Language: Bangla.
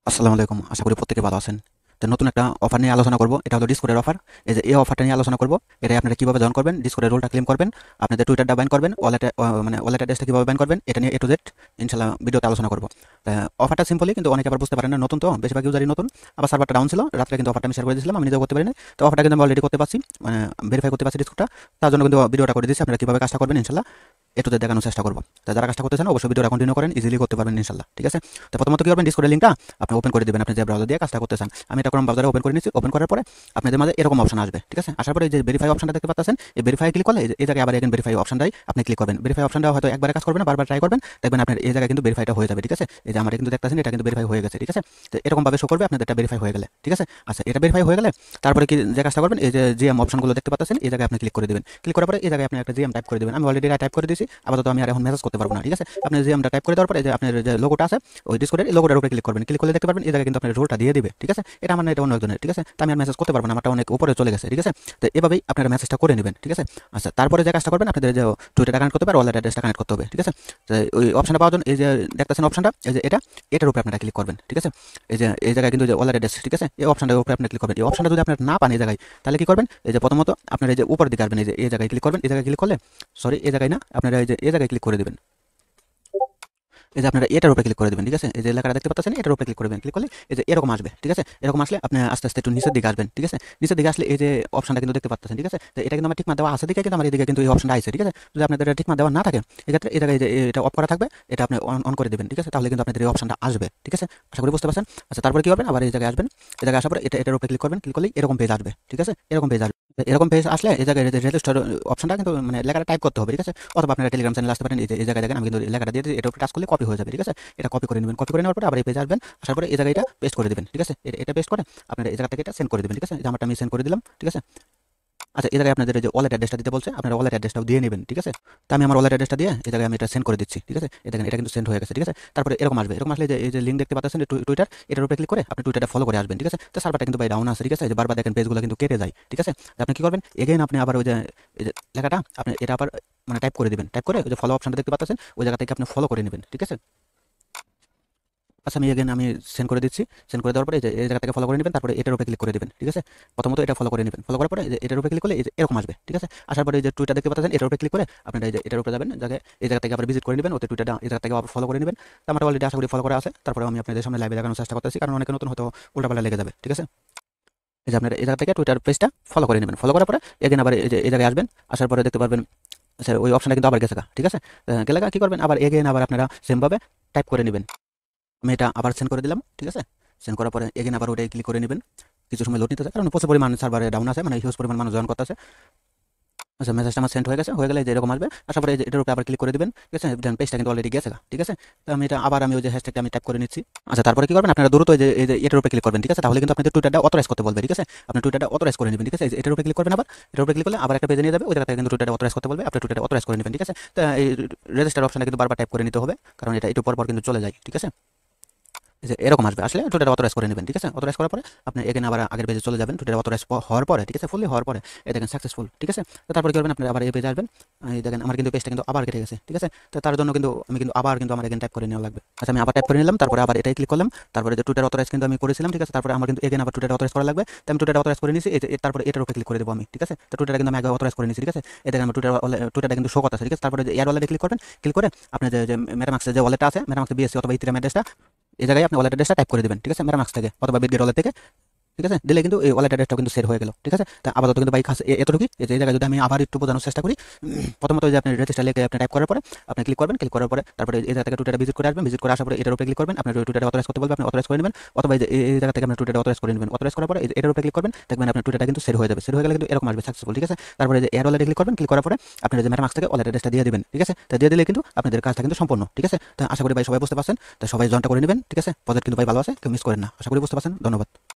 আসসালামু আলাইকুম। আশা করি প্রত্যেকে ভালো আছেন। তো নতুন একটা অফার নিয়ে আলোচনা করব। এটা হলো ডিসকর্ডের অফার। এই যে এই অফারটা নিয়ে আলোচনা করব। এটাই আপনারা কিভাবে জয়েন করবেন, ডিসকর্ডের রোলটা ক্লেম করবেন, আপনাদের টুইটারটা ব্যান করবেন, ওয়ালেট অ্যাড্রেসটা কিভাবে ব্যান করবেন, এটা নিয়ে A to Z ইনশাআল্লাহ ভিডিওতে আলোচনা করব। অফারটা সিম্পলি, কিন্তু অনেকে আবার বুঝতে পারেন না, নতুন তো বেশিরভাগ ইউজারই নতুন। আবার সার্ভারটা ডাউন ছিল। রাত্রে কিন্তু অফারটা আমি শেয়ার করে দিয়েছিলাম, আমি নিজেও করতে পারিনি। তো অফারটা কিন্তু আমি অলরেডি করতে পারছি, মানে ভেরিফাই করতে পারছি ডিসকর্ডটা। তার জন্য কিন্তু ভিডিওটা করে দিয়েছি। আপনারা কিভাবে কাজটা করবেন ইনশাআল্লাহ A to Z দেখানোর চেষ্টা করব। তো যারা কাজটা করতে চান অবশ্যই ভিডিওটা কন্টিনিউ করেন, ইজিলি করতে পারবেন ইনশাআল্লাহ। ঠিক আছে? তো প্রথমত কি করবেন, ডিসকর্ডের লিংকটা আপনি ওপেন করে দিবেন, আপনি যে ব্রাউজার দিয়ে কাজটা করতে চান। আমি এটা ক্রোম ব্রাউজারে ওপেন করে নিচ্ছি। ওপেন করার পরে আপনাদের মাঝে এরকম অপশন আসবে। ঠিক আছে? আসার পরে এই যে ভেরিফাই অপশনটা দেখতে পাচ্ছেন, এই ভেরিফাই ক্লিক করলে এই জায়গায় আবার এগেন ভেরিফাই অপশনটাই আপনি ক্লিক করবেন। ভেরিফাই অপশনটা হয়তো একবারে কাজ করবে না, বারবার ট্রাই করবেন, দেখবেন আপনার এই জায়গায় কিন্তু ভেরিফাইটা হয়ে যাবে। ঠিক আছে? এই যে আমার কিন্তু দেখতেছেন এটা কিন্তু ভেরিফাই হয়ে গেছে। ঠিক আছে? তো এরকম ভাবে শো করবে আপনাদের এটা ভেরিফাই হয়ে গেলে। ঠিক আছে? আচ্ছা, এটা ভেরিফাই হয়ে গেলে তারপরে কি যে কাজটা করবেন, এই যে জিএম অপশনগুলো দেখতে পাচ্ছেন, এই জায়গায় আপনি ক্লিক করে দিবেন। ক্লিক করার পরে এই জায়গায় আপনি একটা জিএম টাইপ করে দিবেন। আমি অলরেডি টাইপ করে দিয়েছি, আপাতত আমি আর এখন মেসেজ করতে পারবো না। ঠিক আছে? আপনি জিএমটা টাইপ করে দেওয়ার পরে যে আপনার যে লোগোটা আছে ওই ডিসকর্ডের লোগোটার উপরে ক্লিক করবেন। ক্লিক করলে দেখতে পারবেন এই জায়গায় কিন্তু আপনার রোলটা দিয়ে দিবে। ঠিক আছে? এটা আমার না, এটা অন্য একজনের। ঠিক আছে? তো আমি আর মেসেজ করতে পারবো না, আমারটা অনেক উপরে চলে গেছে। ঠিক আছে? তো এভাবেই আপনারা মেসেজটা করে নেবেন। ঠিক আছে? আচ্ছা, তারপরে যে কাজটা করবেন, আপনাদের যে টুইটারটা কানেক্ট করতে হবে আর ওয়ালেট অ্যাড্রেসটা কানেক্ট করতে হবে। ঠিক আছে? তো ওই অপশনটা পাওয়ার জন্য এই যে দেখতেছেন অপশনটা, এই যে এটার উপরে আপনারা ক্লিক করবেন। ঠিক আছে? এই যে এই জায়গায় কিন্তু যে ওয়ালেট অ্যাড্রেস, ঠিক আছে, এই অপশনটার উপরে আপনি ক্লিক করবেন। এই অপশনটা যদি আপনার না পান এই জায়গায়, তাহলে কি করবেন, এই যে প্রথমত আপনার এই যে উপর দিকে আসবেন, এই যে এই জায়গায় ক্লিক করবেন। এই জায়গায় ক্লিক করলে, সরি এই জায়গায় না, আপনারা এই যে এই জায়গায় ক্লিক করে দিবেন। এই যে আপনারা এটার উপরে ক্লিক করে দিবেন। ঠিক আছে? এই যে লেখাটা দেখতে পাচ্ছেন, এটার উপরে ক্লিক করবেন। ক্লিক করলে এই যে এরকম আসবে। ঠিক আছে? এরকম আসলে আপনি আস্তে আস্তে একটু নিচের দিকে আসবেন। ঠিক আছে? নিচের দিকে আসলে এই যে অপশনটা কিন্তু দেখতে পাচ্ছেন। ঠিক আছে? তো এটা কিন্তু আমার ঠিক দেওয়া আছে দিকে, কিন্তু আমার এদিকে কিন্তু এই অপশনটা আছে। ঠিক আছে? যদি আপনাদের এটা ঠিক দেওয়া না থাকে, এক্ষেত্রে এই জায়গায় যে এটা অফ করা থাকবে, এটা আপনি অন করে দিবেন। ঠিক আছে? তাহলে কিন্তু আপনাদের এই অপশনটা আসবে। ঠিক আছে? আশা করি বুঝতে পারছেন। আচ্ছা, তারপরে কি করবেন, আবার এই জায়গায় আসবেন। এই জায়গায় আসার পরে এটার উপরে ক্লিক করবেন। ক্লিক করলেই এরকম পেজ আসবে। ঠিক আছে? এরকম পেজ আসবে। এরকম পেজ আসলে এই জায়গায় রেজিস্টার অপশনটা কিন্তু মানে লেখাটা টাইপ করতে হবে। ঠিক আছে? অথবা আপনারা টেলিগ্রাম চ্যানেলে আসতে পারেন। এই যে এই জায়গায় দেখেন আমি কিন্তু লেখাটা দিয়ে দিই, এটা উপরে টাচ করলে কপি হয়ে যাবে। ঠিক আছে? এটা কপি করে নেবেন। কপি করে নেওয়ার পরে আবার এই পেজে আসবেন। আসার পরে এই জায়গায় এটা পেস্ট করে দিবেন। ঠিক আছে? এটা পেস্ট করে আপনারা এই জায়গা থেকে এটা সেন্ড করে দিবেন। ঠিক আছে? এই যে আমারটা আমি সেন্ড করে দিলাম। ঠিক আছে? আচ্ছা, এই জায়গায় আপনাদের এই যে ওয়ালেট অ্যাড্রেসটা দিতে বলছে, আপনারা ওয়ালেট অ্যাড্রেসটাও দিয়ে নেবেন। ঠিক আছে? তো আমি আমার ওয়ালেট অ্যাড্রেসটা দিয়ে এই জায়গায় আমি এটা সেন্ড করে দিচ্ছি। ঠিক আছে? এই দেখেন এটা কিন্তু সেন্ড হয়ে গেছে। ঠিক আছে? তারপরে এরকম আসবে। এরকম আসলে এই যে লিঙ্ক দেখতে পাচ্ছেন টুইটার, এটার উপরে ক্লিক করে আপনি টুইটারটা ফলো করে আসবেন। ঠিক আছে? তো সার্ভারটা কিন্তু ভাই ডাউন আছে। ঠিক আছে? এই যে বারবার দেখেন পেজগুলো কিন্তু কেটে যায়। ঠিক আছে? তো আপনি কি করবেন, এগেইন আপনি আবার ওই যে এই যে লেখাটা আপনি এটা আবার মানে টাইপ করে দিবেন। টাইপ করে ওই যে ফলো অপশনটা দেখতে পাচ্ছেন, ওই জায়গা থেকে আপনি ফলো করে নেবেন। ঠিক আছে? আচ্ছা, আমি সেন্ড করে দিচ্ছি। সেন্ড করে দেওয়ার পরে এই জায়গা থেকে ফলো করে নেবেন। তারপরে এটার উপরে ক্লিক করে দিবেন। ঠিক আছে? প্রথমত এটা ফলো করে নেবেন। ফলো করার পরে এই যে এটার উপরে ক্লিক করলে এই যে এরকম আসবে। ঠিক আছে? আসার পরে এই যে টুইটার দেখতে পাচ্ছেন, এটার উপরে ক্লিক করে আপনারা এই যে এটার উপরে যাবেন। এই জায়গা থেকে আবার ভিজিট করে নেবেন। ওতে টুইটারটা এই জায়গা থেকে আবার ফলো করে নেবেন। তো আমার অলরেডি আশা করি ফলো করা আছে। তারপরে আমি আপনাদের সামনে লাইভে দেখানোর চেষ্টা করতেছি, কারণ অনেকে নতুন হয়তো উল্টাপাল্টা লেগে যাবে। ঠিক আছে? এই যে আপনারা এই জায়গা থেকে টুইটার পেজটা ফলো করে নেবেন। ফলো করার পরে এগেন আবার এই যে এই জায়গায় আসবেন। আসার পরে দেখতে পারবেন স্যার ওই অপশনটা কিন্তু আবার গেছে গা। ঠিক আছে? গেলে কি করবেন, আবার এগেন আবার আপনারা সেমভাবে টাইপ করে নেবেন। আমি এটা আবার সেন্ড করে দিলাম। ঠিক আছে? সেন্ড করার পরে এগেন আবার ওটাই ক্লিক করে নেবেন। কিছু সময় লোড নিতেছে, কারণ প্রচুর পরিমাণ সার্ভারে ডাউন আছে, মানে হিউজ পরিমাণ মানুষ জয়েন করতেছে। আচ্ছা, মেসেজটা আমার সেন্ড হয়ে গেছে। হয়ে গেলে যে এরকম আসবে। আসার পরে এটার উপরে আবার ক্লিক করে দিবেন। ঠিক আছে? দেন পেজটা কিন্তু অলরেডি গেছে গা। ঠিক আছে? তো আমি এটা আবার আমি ওই যে হ্যাশট্যাগটা আমি টাইপ করে নিচ্ছি। আচ্ছা, তারপরে কি করবেন, আপনারা দ্রুত এই যে এটার উপরে ক্লিক করবেন। ঠিক আছে? তাহলে কিন্তু আপনাদের টুইটারটা অথরাইজ করতে বলবে। ঠিক আছে? আপনি টুইটারটা অথরাইজ করে নেবেন। ঠিক আছে? এই যে এটার উপরে ক্লিক করবেন, আবার এটার উপরে ক্লিক করলে আবার একটা পেজে নিয়ে যাবে। ওই জায়গা থেকে কিন্তু টুইটারটা অথরাইজ করতে বলবে, আপনি টুইটারটা অথরাইজ করে নেবেন। ঠিক আছে? তো এই রেজিস্টার অপশনটা কিন্তু বারবার টাইপ করে নিতে হবে, কারণ এটা একটু পর কিন্তু চলে যায়। ঠিক আছে? এই যে এরকম আসবে। আসলে টুইটার অথরাইজ করে নেবেন। ঠিক আছে? অথরাইজ করার পরে আপনি এখানে আবার আগের পেজে চলে যাবেন। টুইটার অথরাইজ হওয়ার পরে, ঠিক আছে, ফুললি হওয়ার পরে এই দেখেন সাকসেসফুল। ঠিক আছে? তো তারপরে কি করবেন, আপনি আবার এই পেজে আসবেন। এই দেখেন আমার কিন্তু পেজটা কিন্তু আবার কেটে গেছে। ঠিক আছে? তো তার জন্য কিন্তু আমি কিন্তু আবার কিন্তু আমার এখানে টাইপ করে নেওয়া লাগবে। আচ্ছা, আমি আবার টাইপ করে নিলাম। তারপরে আবার এটাই ক্লিক করলাম। তারপরে যে টুইটার অথরাইজ কিন্তু আমি করেছিলাম। ঠিক আছে? তারপরে আমার কিন্তু এখানে আবার টুইটার অথরাইজ করা লাগবে। তো আমি টুইটার অথরাইজ করে নিয়েছি। এই যে তারপরে এটার উপরে ক্লিক করে দেবো আমি। ঠিক আছে? তো টুইটারটা কিন্তু আমি আগে অথরাইজ করে নিয়েছি। ঠিক আছে? এই দেখেন আমার টুইটারটা কিন্তু শো করতেছে। ঠিক আছে? তারপরে যে এয়ার ওয়ালেটে ক্লিক করবেন। ক্লিক করে আপনি যে মেটামাক্সের যে ওয়ালেটটা আছে, মেটামাক্স বিএসসি অথবা ইথিরিয়াম অ্যাড্রেসটা এই জায়গায় আপনি ওয়ালেট অ্যাড্রেসটা টাইপ করে দিবেন। ঠিক আছে? মেটামাক্স থেকে অথবা বিটগেট ওয়ালেট থেকে। ঠিক আছে? দিলে কিন্তু এই ওয়ালেট অ্যাড্রেসটাও কিন্তু সেট হয়ে গেল। ঠিক আছে? তা আপাতত কিন্তু বাইক আছে এতটুকুই। এই জায়গায় যদি আমি আবার একটু বোঝানোর চেষ্টা করি, প্রথমত যে আপনি রেজিস্টার লিখে আপনি টাইপ করার পরে আপনি ক্লিক করবেন। ক্লিক করার পরে তারপরে এই জায়গা থেকে টুইটারে ভিজিট করে আসবেন। ভিজিট করে আসার পরে এটার উপরে ক্লিক করবেন। আপনি টুইটারে অথরাইজ করতে বলবে, আপনি অথরাইজ করে নেবেন। অথবা এই জায়গা থেকে আপনি টুইটারে অথরাইজ করে নেবেন। অথরাইজ করার পরে এটার উপরে ক্লিক করবেন, দেখবেন আপনার টুইটারটা কিন্তু সেট হয়ে যাবে। সেট হয়ে গেলে কিন্তু এরকম আসবে সাকসেসফুল। ঠিক আছে? তারপরে যে এয়ার ওয়ালেটে ক্লিক করবেন। ক্লিক করার পরে আপনি যে মেটামাক্স থেকে ওয়ালেট অ্যাড্রেসটা দিয়ে দিবেন। ঠিক আছে? তো দিয়ে দিলে কিন্তু আপনাদের কাজটা কিন্তু সম্পূর্ণ। ঠিক আছে? তো আশা করি ভাই সবাই বুঝতে পারছেন। তো সবাই জয়েনটা করে নেবেন। ঠিক আছে? প্রজেক্ট কিন্তু ভাই ভালো আছে, কেউ মিস করেন না। আশা করি বুঝতে পারছেন। ধন্যবাদ।